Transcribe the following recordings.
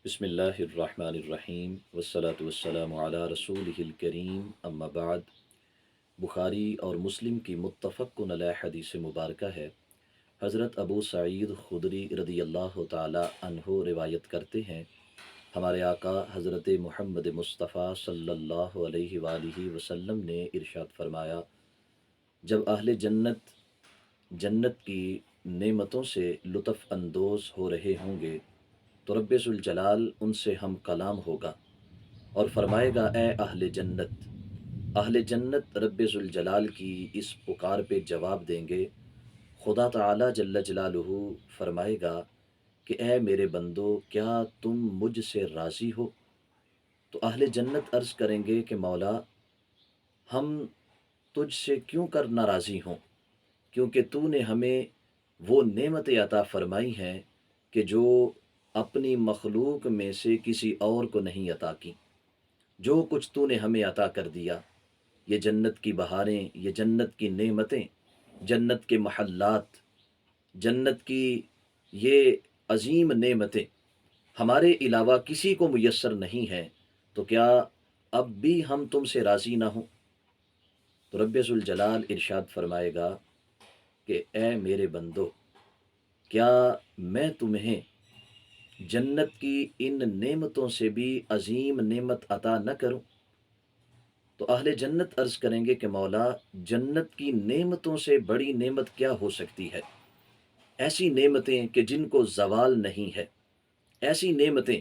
بسم اللہ الرحمن الرحیم والصلاة والسلام علی رسولہ الکریم اما بعد۔ بخاری اور مسلم کی متفق علیہ حدیث مبارکہ ہے۔ حضرت ابو سعید خدری رضی اللہ تعالی عنہ روایت کرتے ہیں، ہمارے آقا حضرت محمد مصطفیٰ صلی اللہ علیہ وآلہ وسلم نے ارشاد فرمایا، جب اہل جنت کی نعمتوں سے لطف اندوز ہو رہے ہوں گے تو رب ذوالجلال ان سے ہم کلام ہوگا اور فرمائے گا، اے اہل جنت رب ذوالجلال کی اس پکار پہ جواب دیں گے۔ خدا تعالی جل جلالہ فرمائے گا کہ اے میرے بندو، کیا تم مجھ سے راضی ہو؟ تو اہل جنت عرض کریں گے کہ مولا، ہم تجھ سے کیوں کر ناراضی ہوں، کیونکہ تو نے ہمیں وہ نعمتیں عطا فرمائی ہیں کہ جو اپنی مخلوق میں سے کسی اور کو نہیں عطا کی۔ جو کچھ تو نے ہمیں عطا کر دیا، یہ جنت کی بہاریں، یہ جنت کی نعمتیں، جنت کے محلات، جنت کی یہ عظیم نعمتیں ہمارے علاوہ کسی کو میسر نہیں ہیں، تو کیا اب بھی ہم تم سے راضی نہ ہوں؟ تو رب ذوالجلال ارشاد فرمائے گا کہ اے میرے بندو، کیا میں تمہیں جنت کی ان نعمتوں سے بھی عظیم نعمت عطا نہ کروں؟ تو اہل جنت عرض کریں گے کہ مولا، جنت کی نعمتوں سے بڑی نعمت کیا ہو سکتی ہے؟ ایسی نعمتیں کہ جن کو زوال نہیں ہے، ایسی نعمتیں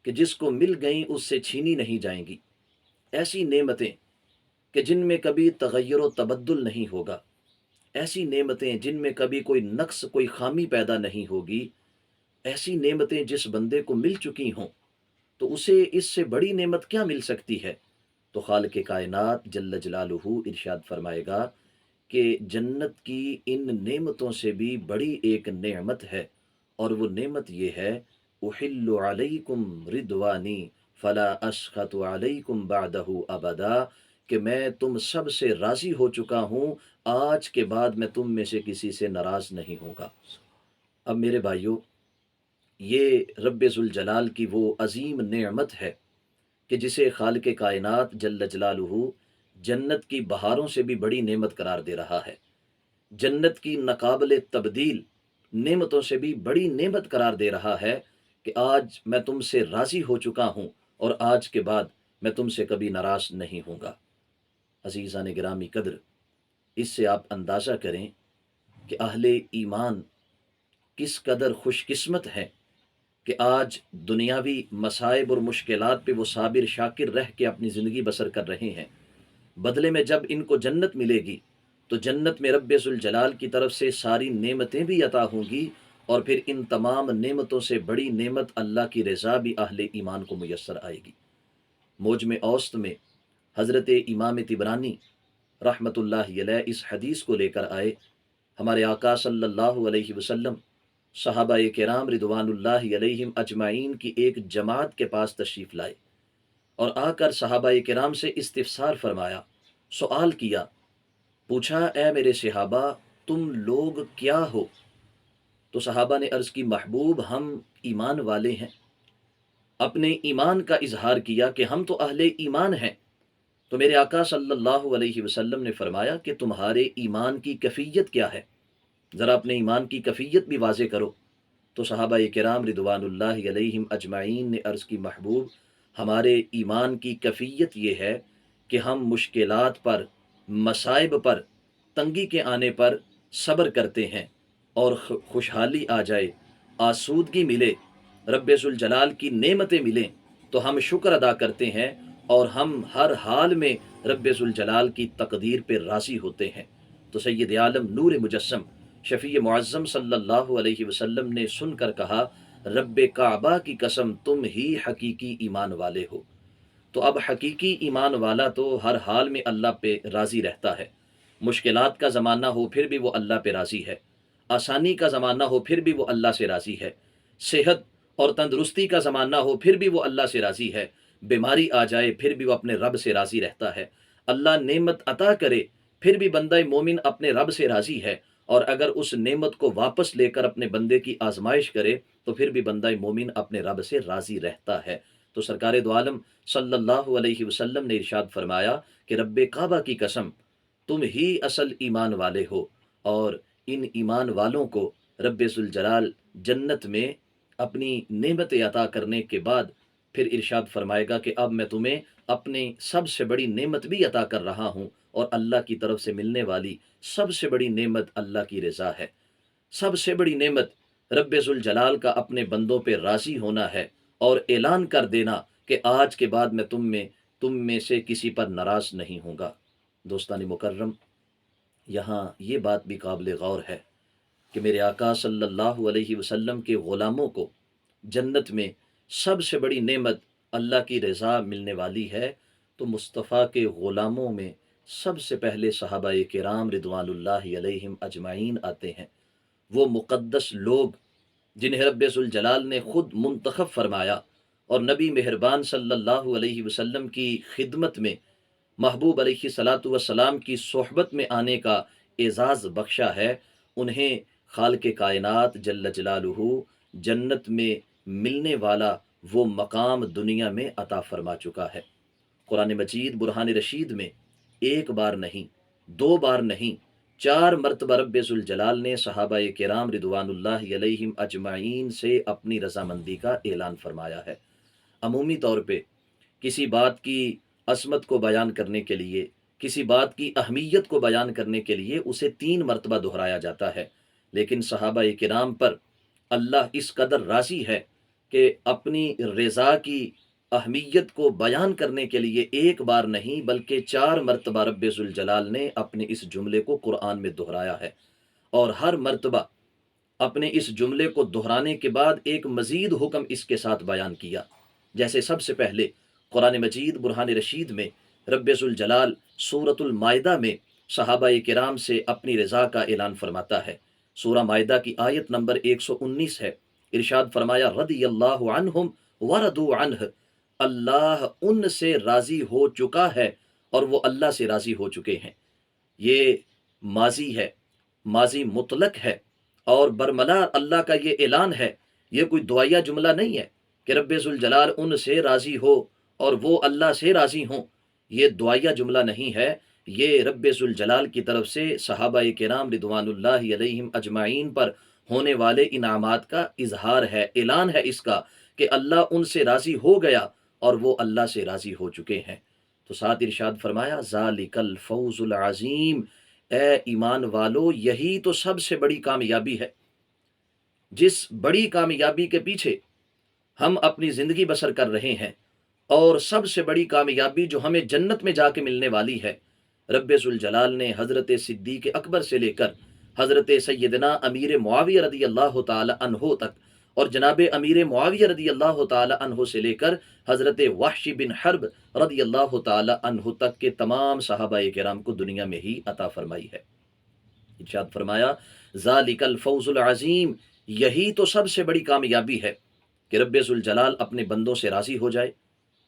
کہ جس کو مل گئیں اس سے چھینی نہیں جائیں گی، ایسی نعمتیں کہ جن میں کبھی تغیر و تبدل نہیں ہوگا، ایسی نعمتیں جن میں کبھی کوئی نقص، کوئی خامی پیدا نہیں ہوگی، ایسی نعمتیں جس بندے کو مل چکی ہوں تو اسے اس سے بڑی نعمت کیا مل سکتی ہے؟ تو خالق کائنات جل جلالہ ارشاد فرمائے گا کہ جنت کی ان نعمتوں سے بھی بڑی ایک نعمت ہے، اور وہ نعمت یہ ہے، احل علیکم رضوانی فلا اسخط علیکم بعدہ ابدا، کہ میں تم سب سے راضی ہو چکا ہوں، آج کے بعد میں تم میں سے کسی سے ناراض نہیں ہوں گا۔ اب میرے بھائیوں، یہ رب ذوالجلال کی وہ عظیم نعمت ہے کہ جسے خالق کائنات جل جلالہ جنت کی بہاروں سے بھی بڑی نعمت قرار دے رہا ہے، جنت کی ناقابل تبدیل نعمتوں سے بھی بڑی نعمت قرار دے رہا ہے کہ آج میں تم سے راضی ہو چکا ہوں اور آج کے بعد میں تم سے کبھی ناراض نہیں ہوں گا۔ عزیزان گرامی قدر، اس سے آپ اندازہ کریں کہ اہل ایمان کس قدر خوش قسمت ہیں کہ آج دنیاوی مصائب اور مشکلات پہ وہ صابر شاکر رہ کے اپنی زندگی بسر کر رہے ہیں، بدلے میں جب ان کو جنت ملے گی تو جنت میں رب ذوالجلال کی طرف سے ساری نعمتیں بھی عطا ہوں گی، اور پھر ان تمام نعمتوں سے بڑی نعمت اللہ کی رضا بھی اہل ایمان کو میسر آئے گی۔ موجم اوسط میں حضرت امام طبرانی رحمۃ اللہ علیہ اس حدیث کو لے کر آئے، ہمارے آقا صلی اللہ علیہ وسلم صحابہ کرام رضوان اللہ علیہم اجمعین کی ایک جماعت کے پاس تشریف لائے اور آ کر صحابہ کرام سے استفسار فرمایا، سوال کیا، پوچھا، اے میرے صحابہ، تم لوگ کیا ہو؟ تو صحابہ نے عرض کی، محبوب، ہم ایمان والے ہیں۔ اپنے ایمان کا اظہار کیا کہ ہم تو اہل ایمان ہیں۔ تو میرے آقا صلی اللہ علیہ وسلم نے فرمایا کہ تمہارے ایمان کی کیفیت کیا ہے؟ ذرا اپنے ایمان کی کیفیت بھی واضح کرو۔ تو صحابہ کرام رضوان اللہ علیہم اجمعین نے عرض کی، محبوب، ہمارے ایمان کی کیفیت یہ ہے کہ ہم مشکلات پر، مصائب پر، تنگی کے آنے پر صبر کرتے ہیں، اور خوشحالی آ جائے، آسودگی ملے، رب ذوالجلال کی نعمتیں ملیں تو ہم شکر ادا کرتے ہیں، اور ہم ہر حال میں رب ذوالجلال کی تقدیر پہ راضی ہوتے ہیں۔ تو سید عالم نور مجسم شفیع معظم صلی اللہ علیہ وسلم نے سن کر کہا، رب کعبہ کی قسم، تم ہی حقیقی ایمان والے ہو۔ تو اب حقیقی ایمان والا تو ہر حال میں اللہ پہ راضی رہتا ہے، مشکلات کا زمانہ ہو پھر بھی وہ اللہ پہ راضی ہے، آسانی کا زمانہ ہو پھر بھی وہ اللہ سے راضی ہے، صحت اور تندرستی کا زمانہ ہو پھر بھی وہ اللہ سے راضی ہے، بیماری آ جائے پھر بھی وہ اپنے رب سے راضی رہتا ہے، اللہ نعمت عطا کرے پھر بھی بندہ مومن اپنے رب سے راضی ہے، اور اگر اس نعمت کو واپس لے کر اپنے بندے کی آزمائش کرے تو پھر بھی بندہ مومن اپنے رب سے راضی رہتا ہے۔ تو سرکار دو عالم صلی اللہ علیہ وسلم نے ارشاد فرمایا کہ رب کعبہ کی قسم، تم ہی اصل ایمان والے ہو، اور ان ایمان والوں کو رب ذوالجلال جنت میں اپنی نعمت عطا کرنے کے بعد پھر ارشاد فرمائے گا کہ اب میں تمہیں اپنی سب سے بڑی نعمت بھی عطا کر رہا ہوں، اور اللہ کی طرف سے ملنے والی سب سے بڑی نعمت اللہ کی رضا ہے۔ سب سے بڑی نعمت رب ذوالجلال کا اپنے بندوں پہ راضی ہونا ہے، اور اعلان کر دینا کہ آج کے بعد میں تم میں سے کسی پر ناراض نہیں ہوں گا۔ دوستان مکرم، یہاں یہ بات بھی قابل غور ہے کہ میرے آقا صلی اللہ علیہ وسلم کے غلاموں کو جنت میں سب سے بڑی نعمت اللہ کی رضا ملنے والی ہے، تو مصطفیٰ کے غلاموں میں سب سے پہلے صحابہ کرام رضوان اللہ علیہم اجمعین آتے ہیں، وہ مقدس لوگ جنہیں رب ذوالجلال نے خود منتخب فرمایا اور نبی مہربان صلی اللہ علیہ وسلم کی خدمت میں محبوب علیہ صلاۃ وسلام کی صحبت میں آنے کا اعزاز بخشا ہے۔ انہیں خالق کائنات جل جلالہ جنت میں ملنے والا وہ مقام دنیا میں عطا فرما چکا ہے۔ قرآن مجید برہان رشید میں ایک بار نہیں، دو بار نہیں، 4 مرتبہ رب ذوالجلال نے صحابہ کرام رضوان اللہ علیہم اجمعین سے اپنی رضامندی کا اعلان فرمایا ہے۔ عمومی طور پہ کسی بات کی عظمت کو بیان کرنے کے لیے، کسی بات کی اہمیت کو بیان کرنے کے لیے اسے 3 مرتبہ دہرایا جاتا ہے، لیکن صحابہ کرام پر اللہ اس قدر راضی ہے کہ اپنی رضا کی اہمیت کو بیان کرنے کے لیے ایک بار نہیں بلکہ 4 مرتبہ رب ذوالجلال نے اپنے اس جملے کو قرآن میں دہرایا ہے، اور ہر مرتبہ اپنے اس جملے کو دہرانے کے بعد ایک مزید حکم اس کے ساتھ بیان کیا۔ جیسے سب سے پہلے قرآن مجید برہان رشید میں رب ذوالجلال سورۃ المائدہ میں صحابہ کرام سے اپنی رضا کا اعلان فرماتا ہے۔ سورہ مائدہ کی آیت نمبر 119 ہے، ارشاد فرمایا رضی اللہ عنہم ورضوا عنہ، اللہ ان سے راضی ہو چکا ہے اور وہ اللہ سے راضی ہو چکے ہیں۔ یہ ماضی ہے، ماضی مطلق ہے، اور برملا اللہ کا یہ اعلان ہے، یہ کوئی دعائیہ جملہ نہیں ہے کہ رب ذوالجلال ان سے راضی ہو اور وہ اللہ سے راضی ہوں۔ یہ دعائیہ جملہ نہیں ہے، یہ رب ذوالجلال کی طرف سے صحابہ کرام رضوان اللہ علیہم اجمعین پر ہونے والے انعامات کا اظہار ہے، اعلان ہے اس کا کہ اللہ ان سے راضی ہو گیا اور وہ اللہ سے راضی ہو چکے ہیں۔ تو ساتھ ارشاد فرمایا ذالک الفوز العظیم، اے ایمان والو یہی تو سب سے بڑی کامیابی ہے، جس بڑی کامیابی کے پیچھے ہم اپنی زندگی بسر کر رہے ہیں، اور سب سے بڑی کامیابی جو ہمیں جنت میں جا کے ملنے والی ہے۔ رب ذوالجلال نے حضرت صدیق اکبر سے لے کر حضرت سیدنا امیر معاویہ رضی اللہ تعالی عنہ تک، اور جناب امیر معاویہ رضی اللہ تعالی عنہ سے لے کر حضرت وحش بن حرب رضی اللہ تعالی عنہ تک کے تمام صحابہ کرام کو دنیا میں ہی عطا فرمائی ہے۔ ارشاد فرمایا ذالک الفوز العظیم، یہی تو سب سے بڑی کامیابی ہے کہ رب ذوالجلال اپنے بندوں سے راضی ہو جائے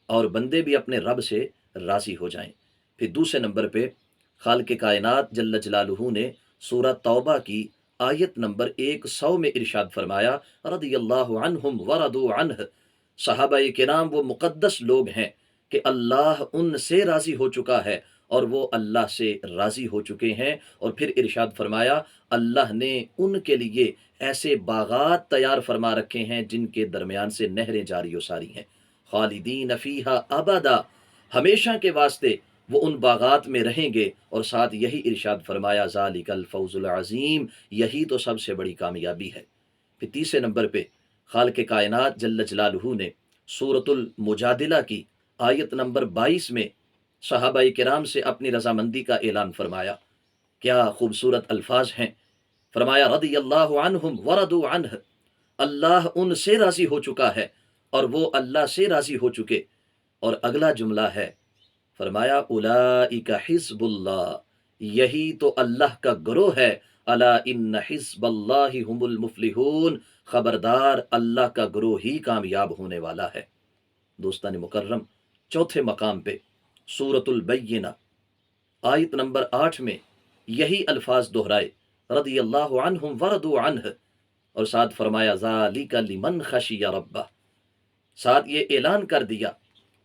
اور بندے بھی اپنے رب سے راضی ہو جائیں۔ پھر دوسرے نمبر پہ خالق کائنات جل جلالہ نے سورہ توبہ کی آیت نمبر 100 میں ارشاد فرمایا رضی اللہ عنہم ورضوا عنہ، صحابہ کرام وہ مقدس لوگ ہیں کہ اللہ ان سے راضی ہو چکا ہے اور وہ اللہ سے راضی ہو چکے ہیں۔ اور پھر ارشاد فرمایا اللہ نے ان کے لیے ایسے باغات تیار فرما رکھے ہیں جن کے درمیان سے نہریں جاری و ساری ہیں، خالدین فیہا ابدا، ہمیشہ کے واسطے وہ ان باغات میں رہیں گے۔ اور ساتھ یہی ارشاد فرمایا ذالک الفوز العظیم، یہی تو سب سے بڑی کامیابی ہے۔ پھر تیسرے نمبر پہ خالق کائنات جل جلالہ نے سورۃ المجادلہ کی آیت نمبر 22 میں صحابہ کرام سے اپنی رضامندی کا اعلان فرمایا۔ کیا خوبصورت الفاظ ہیں، فرمایا رضی اللہ عنہم ورضوا عنہ، اللہ ان سے راضی ہو چکا ہے اور وہ اللہ سے راضی ہو چکے۔ اور اگلا جملہ ہے، فرمایا اولئک حزب اللہ، یہی تو اللہ کا گروہ ہے، الا ان حزب اللہ هم المفلحون، خبردار اللہ کا گروہ ہی کامیاب ہونے والا ہے۔ دوستان مکرم، چوتھے مقام پہ سورۃ البینہ آیت نمبر 8 میں یہی الفاظ دہرائے رضی اللہ عنہم ورضوا عنہ، اور ساتھ فرمایا ذالک لمن خشی ربہ، ساتھ یہ اعلان کر دیا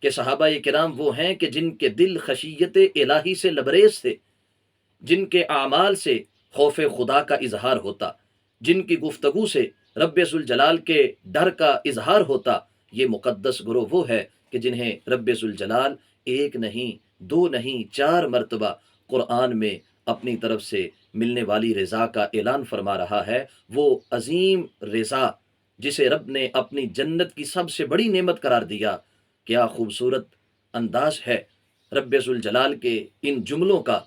کہ صحابہ کرام وہ ہیں کہ جن کے دل خشیت الہی سے لبریز تھے، جن کے اعمال سے خوف خدا کا اظہار ہوتا، جن کی گفتگو سے رب ذوالجلال کے ڈر کا اظہار ہوتا، یہ مقدس گروہ وہ ہے کہ جنہیں رب ذوالجلال ایک نہیں، دو نہیں، 4 مرتبہ قرآن میں اپنی طرف سے ملنے والی رضا کا اعلان فرما رہا ہے۔ وہ عظیم رضا جسے رب نے اپنی جنت کی سب سے بڑی نعمت قرار دیا، کیا خوبصورت انداز ہے رب ذوالجلال کے ان جملوں کا،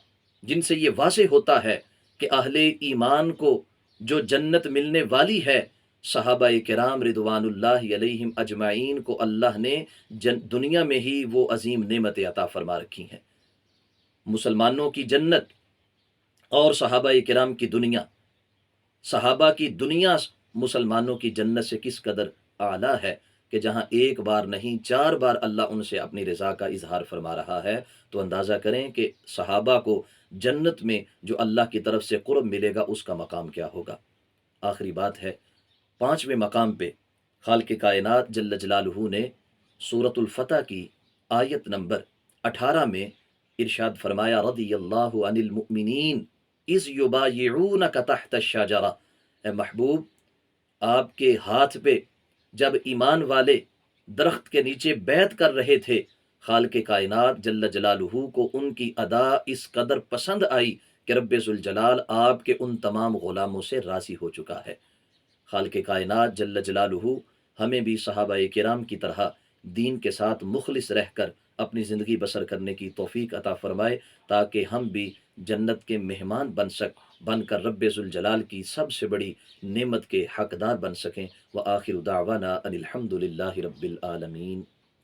جن سے یہ واضح ہوتا ہے کہ اہل ایمان کو جو جنت ملنے والی ہے، صحابہ کرام رضوان اللہ علیہم اجمعین کو اللہ نے دنیا میں ہی وہ عظیم نعمت عطا فرما رکھی ہیں۔ مسلمانوں کی جنت اور صحابہ کرام کی دنیا، صحابہ کی دنیا مسلمانوں کی جنت سے کس قدر اعلیٰ ہے کہ جہاں ایک بار نہیں 4 بار اللہ ان سے اپنی رضا کا اظہار فرما رہا ہے، تو اندازہ کریں کہ صحابہ کو جنت میں جو اللہ کی طرف سے قرب ملے گا اس کا مقام کیا ہوگا۔ آخری بات ہے 5ویں مقام پہ خالق کائنات جل جلالہ نے سورۃ الفتح کی آیت نمبر 18 میں ارشاد فرمایا رضی اللہ عن المؤمنین اذ یبایعونک تحت الشجرہ، اے محبوب آپ کے ہاتھ پہ جب ایمان والے درخت کے نیچے بیعت کر رہے تھے، خالق کائنات جل جلالہ کو ان کی ادا اس قدر پسند آئی کہ رب ذوالجلال آپ کے ان تمام غلاموں سے راضی ہو چکا ہے۔ خالق کائنات جل جلالہ ہمیں بھی صحابہ کرام کی طرح دین کے ساتھ مخلص رہ کر اپنی زندگی بسر کرنے کی توفیق عطا فرمائے، تاکہ ہم بھی جنت کے مہمان بن کر رب ذوالجلال کی سب سے بڑی نعمت کے حقدار بن سکیں۔ وآخر دعوانا ان الحمد للہ رب العالمین۔